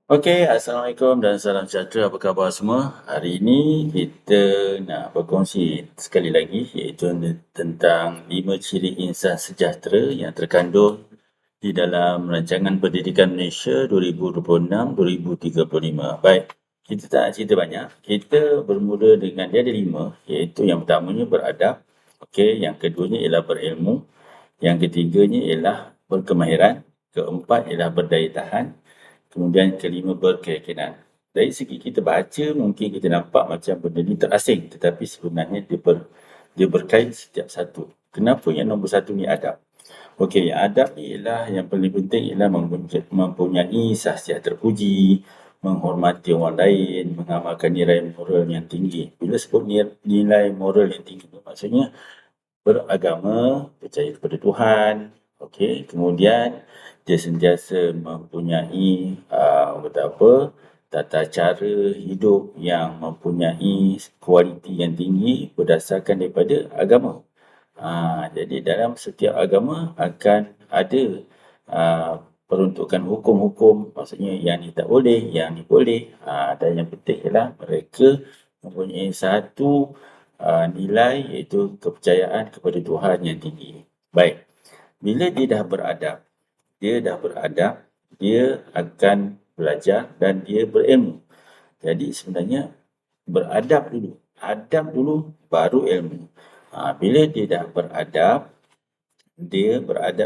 Okey, Assalamualaikum dan salam sejahtera. Apa khabar semua? Hari ini kita nak berkongsi sekali lagi iaitu tentang 5 ciri insan sejahtera yang terkandung di dalam Rancangan Pendidikan Malaysia 2026-2035. Baik, kita tak nak cerita banyak. Kita bermula dengan dia ada 5 iaitu yang pertamanya beradab. Okey, yang keduanya ialah berilmu. Yang ketiganya ialah berkemahiran. Keempat ialah berdaya tahan. Kemudian kelima berkeyakinan. Dari segi kita baca mungkin kita nampak macam benda ni terasing tetapi sebenarnya dia berkait setiap satu. Kenapa yang nombor satu ni adab? Okey, adab ni ialah yang paling penting ialah mempunyai sahsiat terpuji, menghormati orang lain, mengamalkan nilai moral yang tinggi. Bila sebut nilai moral yang tinggi tu maksudnya beragama, percaya kepada Tuhan, okey, kemudian dia sentiasa mempunyai tata cara hidup yang mempunyai kualiti yang tinggi berdasarkan daripada agama. Jadi dalam setiap agama akan ada peruntukan hukum-hukum, maksudnya yang ni tak boleh, yang ni boleh. Dan yang penting ialah mereka mempunyai satu nilai iaitu kepercayaan kepada Tuhan yang tinggi. Baik, bila dia dah beradab, dia akan belajar dan dia berilmu. Jadi sebenarnya beradab dulu baru ilmu. Bila dia dah beradab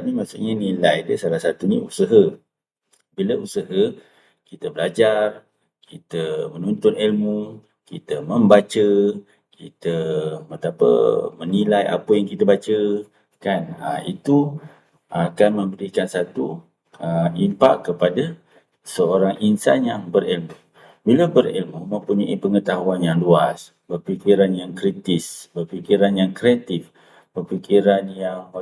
ni maksudnya nilai dia salah satunya usaha. Bila usaha, kita belajar, kita menuntut ilmu, kita membaca, kita menilai apa yang kita baca, kan? Itu akan memberikan satu impak kepada seorang insan yang berilmu. Bila berilmu, mempunyai pengetahuan yang luas, berfikiran yang kritis, berfikiran yang kreatif, berfikiran yang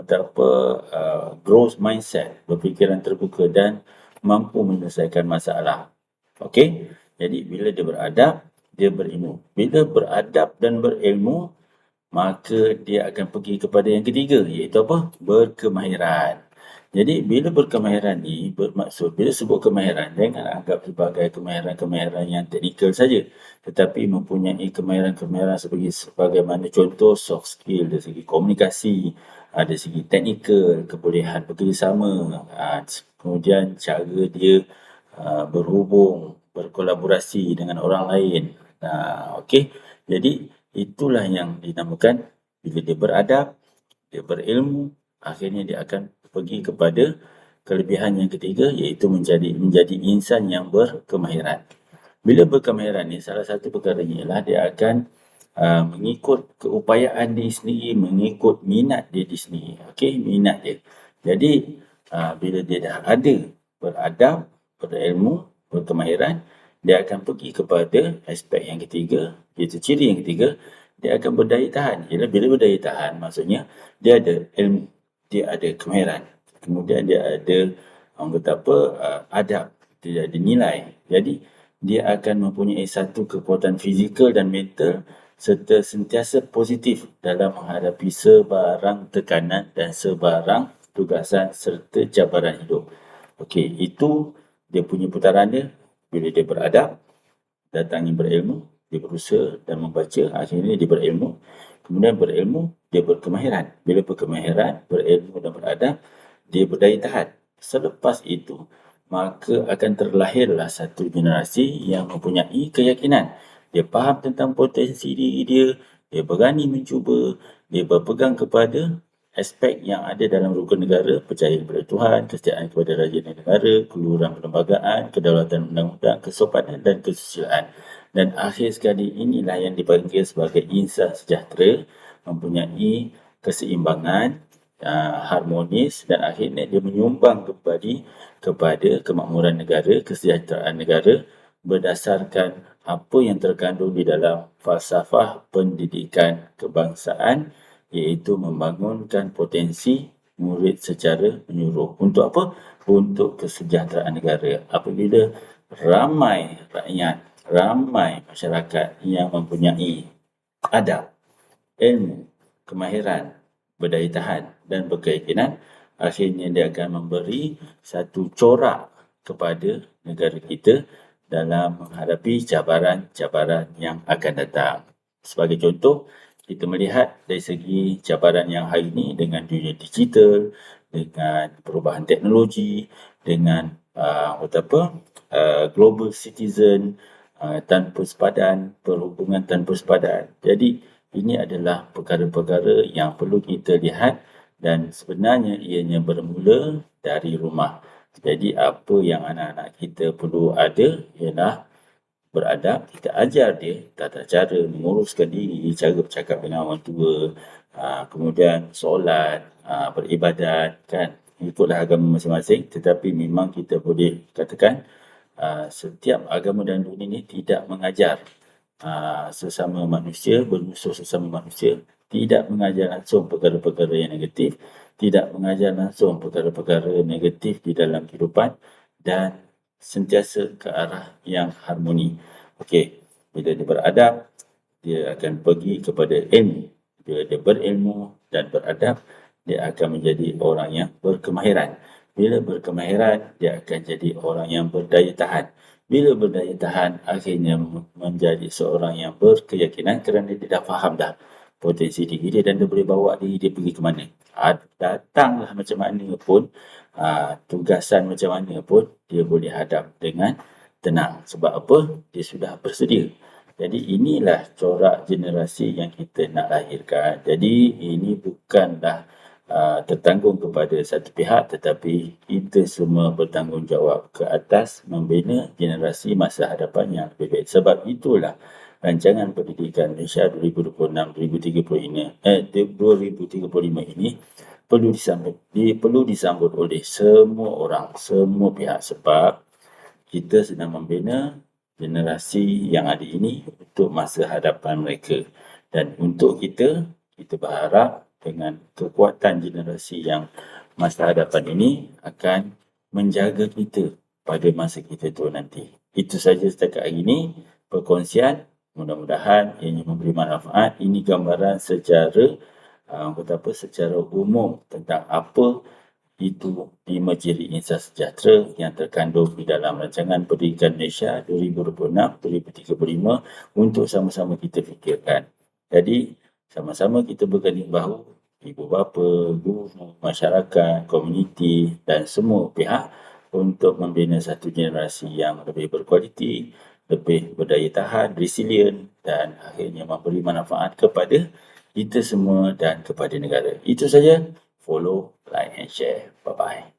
growth mindset, berfikiran terbuka dan mampu menyelesaikan masalah. Okey? Jadi bila dia beradab, dia berilmu. Bila beradab dan berilmu, maka dia akan pergi kepada yang ketiga iaitu apa? Berkemahiran. Jadi bila berkemahiran ni bermaksud, bila sebut kemahiran jangan anggap sebagai kemahiran-kemahiran yang teknikal saja, tetapi mempunyai kemahiran-kemahiran sebagaimana contoh soft skill dari segi komunikasi, dari segi teknikal, kebolehan bekerjasama, kemudian cara dia berhubung, berkolaborasi dengan orang lain. Okey. Jadi itulah yang dinamakan bila dia beradab, dia berilmu, akhirnya dia akan pergi kepada kelebihan yang ketiga iaitu menjadi insan yang berkemahiran. Bila berkemahiran ni salah satu perkaranya ialah dia akan mengikut keupayaan dia sendiri, mengikut minat dia sendiri. Okey, minat dia. Jadi bila dia dah ada beradab, berilmu, berkemahiran, dia akan pergi kepada aspek yang ketiga, iaitu ciri yang ketiga, dia akan berdaya tahan. Bila berdaya tahan maksudnya dia ada ilmu, dia ada kemahiran, kemudian dia ada adab, dia ada nilai. Jadi dia akan mempunyai satu kekuatan fizikal dan mental serta sentiasa positif dalam menghadapi sebarang tekanan dan sebarang tugasan serta cabaran hidup. Okey, itu dia punya putaran dia. Bila dia beradab, datangi berilmu, dia berusaha dan membaca, akhirnya dia berilmu. Kemudian berilmu, dia berkemahiran. Bila berkemahiran, berilmu dan beradab, dia berdaya tahan. Selepas itu, maka akan terlahirlah satu generasi yang mempunyai keyakinan. Dia faham tentang potensi diri dia, dia berani mencuba, dia berpegang kepada aspek yang ada dalam rukun negara, percaya kepada Tuhan, kesetiaan kepada raja dan negara, keluhuran perlembagaan, kedaulatan undang-undang, kesopanan dan kesusilaan. Dan akhir sekali inilah yang dipanggil sebagai insan sejahtera, mempunyai keseimbangan, harmonis dan akhirnya dia menyumbang kembali kepada kemakmuran negara, kesejahteraan negara berdasarkan apa yang terkandung di dalam falsafah pendidikan kebangsaan iaitu membangunkan potensi murid secara menyeluruh. Untuk apa? Untuk kesejahteraan negara. Apabila ramai rakyat, ramai masyarakat yang mempunyai adab, ilmu, kemahiran, berdaya tahan dan berkeyakinan, akhirnya dia akan memberi satu corak kepada negara kita dalam menghadapi cabaran-cabaran yang akan datang. Sebagai contoh, kita melihat dari segi cabaran yang hari ini dengan dunia digital, dengan perubahan teknologi, dengan global citizen, tanpa sepadan, perhubungan tanpa sepadan. Jadi ini adalah perkara-perkara yang perlu kita lihat dan sebenarnya ianya bermula dari rumah. Jadi apa yang anak-anak kita perlu ada ialah beradab, kita ajar dia tata cara menguruskan diri, cara bercakap dengan orang tua, kemudian solat, beribadat, kan, ikutlah agama masing-masing. Tetapi memang kita boleh katakan setiap agama dan dunia ini tidak mengajar sesama manusia, bermusuh sesama manusia, tidak mengajar langsung perkara-perkara yang negatif, tidak mengajar langsung perkara-perkara negatif di dalam kehidupan dan sentiasa ke arah yang harmoni. Okey, bila dia beradab, dia akan pergi kepada ilmu. Bila dia berilmu dan beradab, dia akan menjadi orang yang berkemahiran. Bila berkemahiran, dia akan jadi orang yang berdaya tahan. Bila berdaya tahan, akhirnya menjadi seorang yang berkeyakinan kerana dia dah faham dah potensi diri dia dan dia boleh bawa diri dia pergi ke mana. Datanglah macam mana pun, tugasan macam mana pun, dia boleh hadap dengan tenang. Sebab apa? Dia sudah bersedia. Jadi inilah corak generasi yang kita nak lahirkan. Jadi ini bukanlah tertanggung kepada satu pihak, tetapi kita semua bertanggungjawab ke atas membina generasi masa hadapan yang lebih baik. Sebab itulah Rancangan Pendidikan Malaysia 2026-2035 ini perlu disambut oleh semua orang, semua pihak, sebab kita sedang membina generasi yang ada ini untuk masa hadapan mereka. Dan untuk kita berharap dengan kekuatan generasi yang masa hadapan ini akan menjaga kita pada masa kita tua nanti. Itu saja setakat hari ini perkongsian. Mudah-mudahan ianya memberi manfaat. Ini gambaran secara umum tentang apa itu 5 ciri insan sejahtera yang terkandung di dalam Rancangan Pendidikan Malaysia 2026-2035 untuk sama-sama kita fikirkan. Jadi, sama-sama kita berganding bahu, ibu bapa, guru, masyarakat, komuniti dan semua pihak untuk membina satu generasi yang lebih berkualiti, lebih berdaya tahan, resilient dan akhirnya memberi manfaat kepada kita semua dan kepada negara. Itu saja. Follow, like and share. Bye-bye.